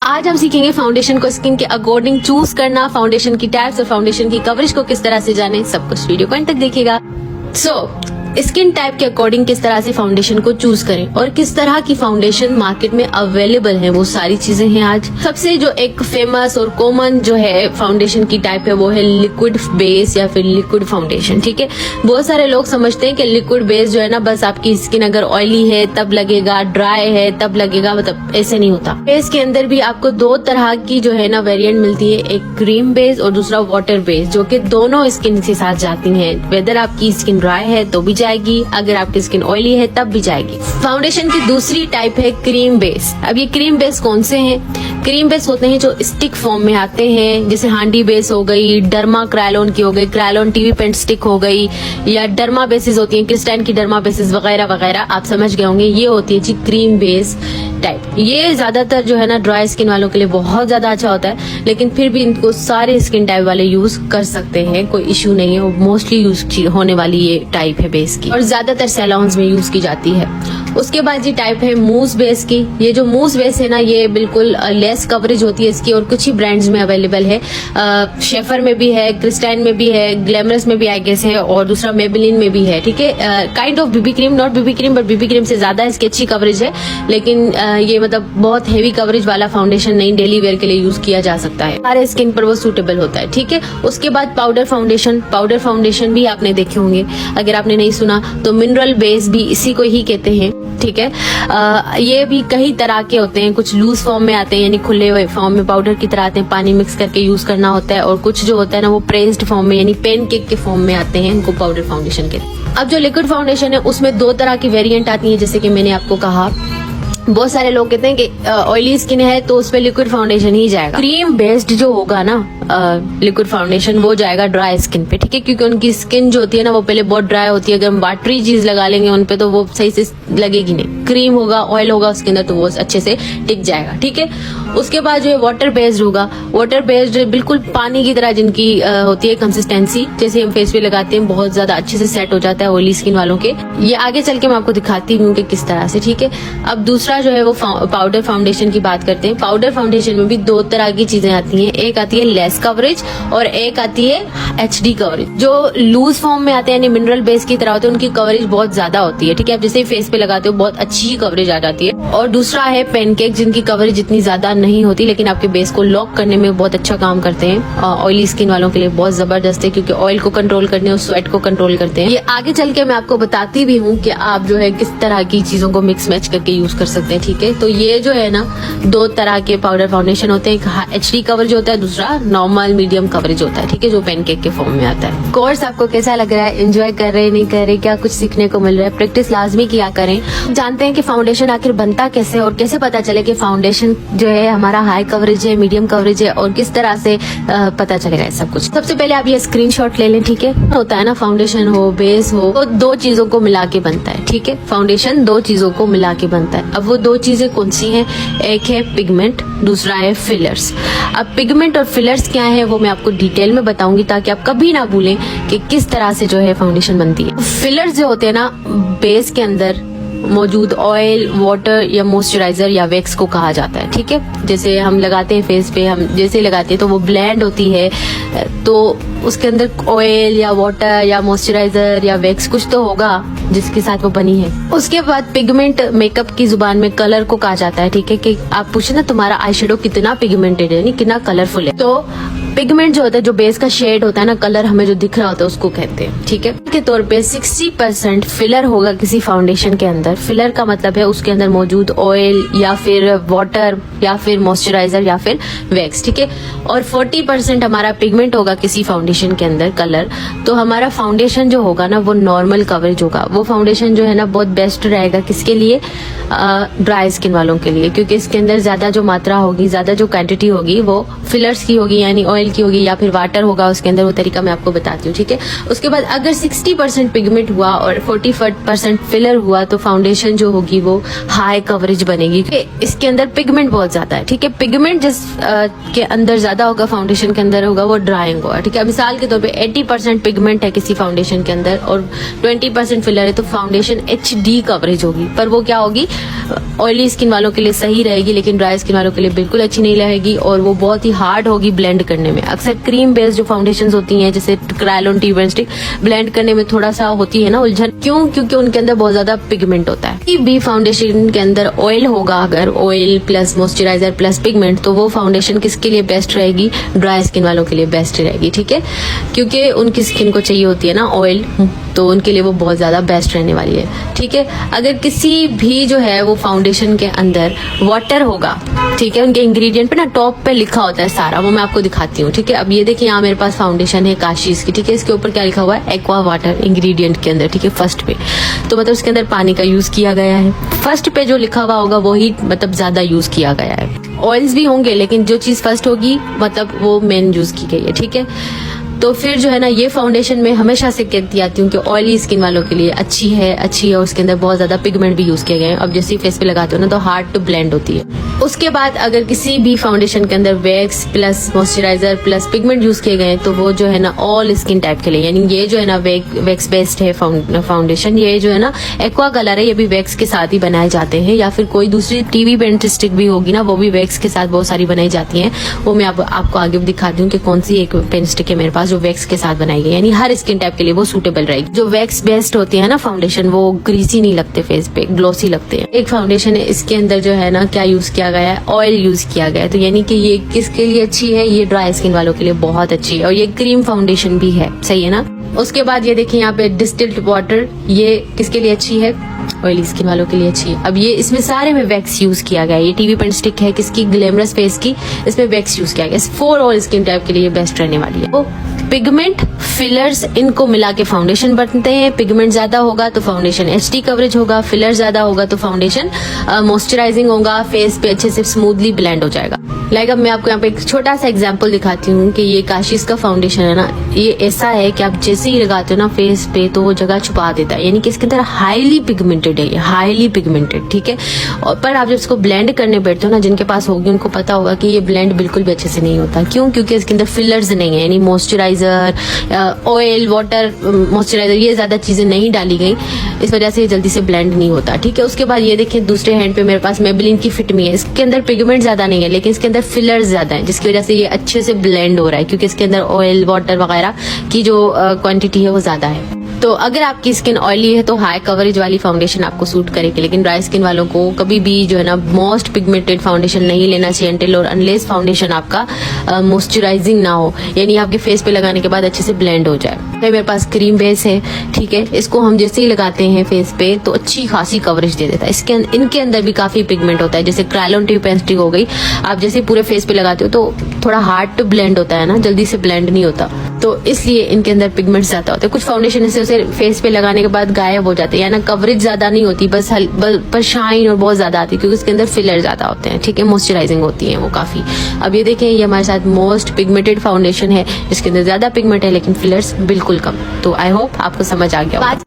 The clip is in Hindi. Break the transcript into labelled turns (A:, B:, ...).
A: आज हम सीखेंगे फाउंडेशन को स्किन के अकॉर्डिंग चूज करना, फाउंडेशन की टाइप्स और फाउंडेशन की कवरेज को किस तरह से जाने, सब कुछ वीडियो को अंत तक देखिएगा। स्किन टाइप के अकॉर्डिंग किस तरह से फाउंडेशन को चूज करें और किस तरह की फाउंडेशन मार्केट में अवेलेबल है, वो सारी चीजें हैं आज। सबसे जो एक फेमस और कॉमन जो है फाउंडेशन की टाइप है वो है लिक्विड बेस या फिर लिक्विड फाउंडेशन। ठीक है, बहुत सारे लोग समझते हैं कि लिक्विड बेस जो है ना बस आपकी स्किन अगर ऑयली है तब लगेगा, ड्राई है तब लगेगा, मतलब ऐसे नहीं होता। बेस के अंदर भी आपको दो तरह की जो है ना वेरिएंट मिलती है, एक क्रीम बेस और दूसरा वाटर बेस, जो कि दोनों स्किन के साथ जाती है। वेदर आपकी स्किन ड्राई है तो भी जाएगी, अगर आपकी स्किन ऑयली है तब भी जाएगी। फाउंडेशन की दूसरी टाइप है क्रीम बेस। अब ये क्रीम बेस कौन से हैं? क्रीम बेस होते हैं जो स्टिक फॉर्म में आते हैं, जैसे हांडी बेस हो गई, डर्मा क्रायलोन की हो गई, क्रायलोन टीवी पेंट स्टिक हो गई, या डर्मा बेसिस होती है, क्रिस्टाइन की डर्मा बेसिस वगैरह वगैरह, आप समझ गए होंगे। ये होती है जी क्रीम बेस टाइप। ये ज्यादातर जो है ना ड्राई स्किन वालों के लिए बहुत ज्यादा अच्छा होता है, लेकिन फिर भी इनको सारे स्किन टाइप वाले यूज कर सकते हैं, कोई इश्यू नहीं है। मोस्टली यूज होने वाली ये टाइप है बेस की और ज्यादातर सैलून्स में यूज की जाती है। उसके बाद ये टाइप है मूस बेस की। ये जो मूस बेस है ना ये बिल्कुल लेस कवरेज होती है इसकी और कुछ ही ब्रांड्स में अवेलेबल है। शेफर में भी है, क्रिस्टाइन में भी है, ग्लैमरस में भी आई गेस है और दूसरा मेबेलिन में भी है। ठीक है, kind of BB cream, not BB cream but BB cream से ज्यादा इसकी अच्छी कवरेज है, लेकिन ये मतलब बहुत हेवी कवरेज वाला फाउंडेशन नहीं, डेली वेयर के लिए यूज किया जा सकता है, हमारे स्किन पर वो सूटेबल होता है। ठीक है, उसके बाद पाउडर फाउंडेशन। पाउडर फाउंडेशन भी आपने देखे होंगे, अगर आपने नहीं सुना तो मिनरल बेस भी इसी को ही कहते हैं। ठीक है, ये भी कई तरह के होते हैं, कुछ लूज फॉर्म में आते हैं यानी खुले हुए फॉर्म में पाउडर की तरह आते हैं, पानी मिक्स करके यूज करना होता है, और कुछ जो होता है ना वो प्रेस्ड फॉर्म में यानी पैनकेक के फॉर्म में आते हैं, इनको पाउडर फाउंडेशन कहते हैं। अब जो लिक्विड फाउंडेशन है उसमें दो तरह की वेरिएंट आती है, जैसे कि मैंने आपको कहा। बहुत सारे लोग कहते हैं कि ऑयली स्किन है तो उस पे लिक्विड फाउंडेशन ही जाएगा। क्रीम बेस्ड जो होगा ना लिक्विड फाउंडेशन वो जाएगा ड्राई स्किन पे। ठीक है, क्योंकि उनकी स्किन जो होती है ना वो पहले बहुत ड्राई होती है, अगर हम वाटरी चीज लगा लेंगे उन पे तो वो सही से लगेगी नहीं। क्रीम होगा, ऑयल होगा उसके अंदर तो वो अच्छे से टिक जाएगा। ठीक है, उसके बाद जो है वाटर बेस्ड होगा। वाटर बेस्ड बिल्कुल पानी की तरह जिनकी होती है कंसिस्टेंसी, जैसे हम फेस पे लगाते हैं बहुत ज्यादा अच्छे से सेट हो जाता है ऑयली स्किन वालों के। ये आगे चल के मैं आपको दिखाती हूँ कि किस तरह से। ठीक है, अब दूसरा जो है वो पाउडर फाउंडेशन की बात करते हैं। पाउडर फाउंडेशन में भी दो तरह की चीजें आती हैं, एक आती है लेस कवरेज और एक आती है HD कवरेज। जो लूज फॉर्म में आते हैं यानी मिनरल बेस की तरह होते हैं उनकी कवरेज बहुत ज्यादा होती है। ठीक है, आप जैसे फेस पे लगाते हो बहुत अच्छी कवरेज आ जाती है। और दूसरा है पैनकेक, जिनकी कवरेज इतनी ज्यादा नहीं होती लेकिन आपके बेस को लॉक करने में बहुत अच्छा काम करते हैं। ऑयली स्किन वालों के लिए बहुत जबरदस्त है क्योंकि ऑयल को कंट्रोल करने और स्वेट को कंट्रोल करते हैं। ये आगे चल के मैं आपको बताती भी हूँ कि आप जो है किस तरह की चीजों को मिक्स मैच करके यूज कर सकते हैं। ठीक है, तो ये जो है ना दो तरह के पाउडर फाउंडेशन होते हैं, एक HD कवरेज होता है, दूसरा नॉर्मल मीडियम कवरेज होता है। ठीक है, जो पैनकेक के फॉर्म में आता है। कोर्स आपको कैसा लग रहा है? एंजॉय कर रहे हैं, नहीं कर रहे? क्या कुछ सीखने को मिल रहा है? प्रैक्टिस लाजमी किया करें। जानते हैं कि फाउंडेशन आखिर बनता कैसे और कैसे पता चले कि फाउंडेशन जो है हमारा हाई कवरेज है, मीडियम कवरेज है, और किस तरह से पता चलेगा सब कुछ। सबसे पहले आप ये स्क्रीनशॉट ले लें। ठीक है, होता है ना फाउंडेशन हो बेस हो तो दो चीजों को मिला के बनता है। ठीक है, फाउंडेशन दो चीजों को मिला के बनता है। अब वो दो चीजें कौन सी हैं? एक है पिगमेंट, दूसरा है फिलर्स। अब पिगमेंट और फिलर्स क्या है वो मैं आपको डिटेल में बताऊंगी ताकि आप कभी ना भूलें कि किस तरह से जो है फाउंडेशन बनती है। फिलर्स जो होते हैं ना बेस के अंदर मौजूद ऑयल, वाटर या मॉइस्चराइजर या वैक्स को कहा जाता है। ठीक है, जैसे हम लगाते हैं फेस पे, हम जैसे लगाते हैं तो वो ब्लेंड होती है, तो उसके अंदर ऑयल या वाटर या मॉइस्चराइजर या वैक्स कुछ तो होगा जिसके साथ वो बनी है। उसके बाद पिगमेंट मेकअप की जुबान में कलर को कहा जाता है। ठीक है, कि आप पूछे ना तुम्हारा आई शेडो कितना पिगमेंटेड है, कितना कलरफुल है, तो पिगमेंट जो होता है, जो बेस का शेड होता है ना, कलर हमें जो दिख रहा होता है उसको कहते हैं। ठीक है, के तौर पे 60% फिलर होगा किसी फाउंडेशन के अंदर। फिलर का मतलब है उसके अंदर मौजूद ऑयल या फिर वाटर या फिर मॉइस्चराइजर या फिर वैक्स। ठीक है, और 40% हमारा पिगमेंट होगा किसी फाउंडेशन के अंदर, कलर। तो हमारा फाउंडेशन जो होगा ना वो नॉर्मल कवरेज होगा। वो फाउंडेशन जो है ना बहुत बेस्ट रहेगा किसके लिए? ड्राई स्किन वालों के लिए, क्योंकि इसके अंदर ज्यादा जो मात्रा होगी, ज्यादा जो क्वांटिटी होगी वो फिलर्स की होगी यानी ऑयल ऑयल की होगी या फिर वाटर होगा उसके अंदर, वो तरीका मैं आपको बताती हूँ, ठीक है। उसके बाद अगर 60% पिगमेंट हुआ और 40% फिलर हुआ तो फाउंडेशन जो होगी वो हाई कवरेज बनेगी। इसके अंदर पिगमेंट बहुत ज्यादा है, ठीक है। पिगमेंट जिस के अंदर ज्यादा होगा, फाउंडेशन के अंदर होगा, वो ड्राइंग होगा, ठीक है। मिसाल के तौर पे 80% पिगमेंट है किसी फाउंडेशन के अंदर और 20% फिलर है, तो फाउंडेशन HD कवरेज होगी, पर वो क्या होगी, ऑयली स्किन वालों के लिए सही रहेगी, लेकिन ड्राई स्किन वालों के लिए बिल्कुल अच्छी नहीं रहेगी और वो बहुत ही हार्ड होगी ब्लेंड करने में। अक्सर क्रीम बेस्ड जो फाउंडेशन होती हैं जैसे क्रायोलन टी स्टिक, ब्लेंड करने में थोड़ा सा होती है ना उलझन, क्यों? क्योंकि उनके अंदर बहुत ज्यादा पिगमेंट होता है। बी फाउंडेशन के अंदर ऑयल होगा, अगर oil plus moisturiser plus pigment, तो वो फाउंडेशन किसके लिए बेस्ट रहेगी, ड्राई स्किन वालों के लिए बेस्ट रहेगी, ठीक है। क्योंकि उनकी स्किन को चाहिए होती है ना ऑयल, तो उनके लिए वो बहुत ज्यादा बेस्ट रहने वाली है, ठीक है। अगर किसी भी जो है वो फाउंडेशन के अंदर वाटर होगा, ठीक है, उनके इंग्रेडिएंट पे ना टॉप पे लिखा होता है सारा, वो मैं आपको दिखाती हूँ, ठीक है। अब ये देखिए यहाँ मेरे पास फाउंडेशन है काशीज की, ठीक है। इसके ऊपर क्या लिखा हुआ है, एक्वा वाटर इंग्रेडिएंट के अंदर, ठीक है, फर्स्ट पे, तो मतलब उसके अंदर पानी का यूज किया गया है। फर्स्ट पे जो लिखा हुआ होगा वही मतलब ज्यादा यूज किया गया है। ऑयल्स भी होंगे लेकिन जो चीज फर्स्ट होगी मतलब वो मेन यूज की गई है, ठीक है। तो फिर जो है ना, ये फाउंडेशन में हमेशा से कहती आती हूँ कि ऑयली स्किन वालों के लिए अच्छी है और उसके अंदर बहुत ज्यादा पिगमेंट भी यूज किए गए हैं। अब जैसे फेस पे लगाते हो ना तो हार्ड टू ब्लेंड होती है। उसके बाद अगर किसी भी फाउंडेशन के अंदर wax plus moisturiser plus pigment use किए गए तो वो जो है ना ऑल स्किन टाइप के लिए, यानी ये जो है ना वैक्स बेस्ड है फाउंडेशन, ये जो है ना एक्वा कलर है, ये भी वैक्स के साथ ही बनाए जाते हैं, या फिर कोई दूसरी टीवी पेंट स्टिक भी होगी ना, वो भी वैक्स के साथ बहुत सारी बनाई जाती है। वो मैं आपको आगे दिखाती हूँ कि कौन सी एक पेंट स्टिक है मेरे पास जो वैक्स के साथ बनाई गई, यानी हर स्किन टाइप के लिए वो सूटेबल रहेगी। जो वैक्स बेस्ड होती है ना फाउंडेशन, वो ग्रीसी नहीं लगते फेस पे, ग्लोसी लगते हैं। एक फाउंडेशन है, इसके अंदर जो है ना क्या यूज किया गया है, ऑयल यूज किया गया है, तो यानी कि ये किसके लिए अच्छी है, ये ड्राई स्किन वालों के लिए बहुत अच्छी है, और ये क्रीम फाउंडेशन भी है, सही है ना। उसके बाद ये देखिए यहाँ पे डिस्टिल्ड वाटर, ये किसके लिए अच्छी है, ऑयली स्किन वालों के लिए अच्छी है। अब ये इसमें सारे में वैक्स यूज किया गया है, ये टीवी पेंट स्टिक है किसकी, ग्लैमरस फेस की, इसमें वैक्स यूज किया गया है। फॉर ऑल स्किन टाइप के लिए ये बेस्ट रहने वाली है। वो पिगमेंट फिलर्स इनको मिला के फाउंडेशन बनते हैं। पिगमेंट ज्यादा होगा तो फाउंडेशन HD कवरेज होगा, फिलर ज्यादा होगा तो फाउंडेशन मॉइस्चराइजिंग होगा, फेस पे अच्छे से स्मूथली ब्लेंड हो जाएगा। लाइक अब मैं आपको यहाँ पे एक छोटा सा एग्जांपल दिखाती हूँ कि ये काशीज का फाउंडेशन है ना, ये ऐसा है कि आप जैसे ही लगाते हो ना फेस पे तो वो जगह छुपा देता है, यानी कि इसके अंदर हाईली पिगमेंटेड है, ये हाईली पिगमेंटेड, ठीक है। और पर आप जब इसको ब्लेंड करने बैठते हो ना, जिनके पास होगी उनको पता होगा कि ये ब्लेंड बिल्कुल भी अच्छे से नहीं होता। क्यों? क्योंकि इसके अंदर फिलर्स नहीं है, यानी मॉइस्चराइजर, ऑयल, वाटर, मॉइस्चराइजर, ये ज्यादा चीजें नहीं डाली गई, इस वजह से ये जल्दी से ब्लेंड नहीं होता, ठीक है। उसके बाद ये देखिए दूसरे हैंड पे मेरे पास मेबेलिन की फिट मी है, इसके अंदर पिगमेंट ज्यादा नहीं है लेकिन इसके अंदर फिलर्स ज्यादा है, जिसकी वजह से ये अच्छे से ब्लेंड हो रहा है, क्योंकि इसके अंदर ऑयल, वाटर वगैरह की जो क्वांटिटी है वो ज्यादा है। तो अगर आपकी स्किन ऑयली है तो हाई कवरेज वाली फाउंडेशन आपको सूट करेगी, लेकिन ड्राई स्किन वालों को कभी भी जो है ना मोस्ट पिगमेंटेड फाउंडेशन नहीं लेना चाहिए अनटिल और अनलेस फाउंडेशन आपका मॉइस्चराइजिंग ना हो, यानी आपके फेस पे लगाने के बाद अच्छे से ब्लेंड हो जाए। मेरे पास क्रीम बेस है, ठीक है, इसको हम जैसे ही लगाते हैं फेस पे तो अच्छी खासी कवरेज दे देता है। इनके अंदर भी काफी पिगमेंट होता है, जैसे क्रायोलन टी पेंट स्टिक हो गई, आप जैसे पूरे फेस पे लगाते हो तो थोड़ा हार्ड टू ब्लेंड होता है ना, जल्दी से ब्लेंड नहीं होता, तो इसलिए इनके अंदर पिगमेंट ज्यादा होते हैं। कुछ फाउंडेशन से उसे फेस पे लगाने के बाद गायब हो जाते हैं, यानी कवरेज ज्यादा नहीं होती, बस पर शाइन और बहुत ज्यादा आती है, क्योंकि इसके अंदर फिलर ज्यादा होते हैं, ठीक है, मॉइस्चराइजिंग होती है वो काफी। अब ये देखें, ये हमारे साथ मोस्ट पिगमेंटेड फाउंडेशन है जिसके अंदर ज्यादा पिगमेंट है लेकिन फिलर्स बिल्कुल कम। तो आई होप आपको समझ आ गया।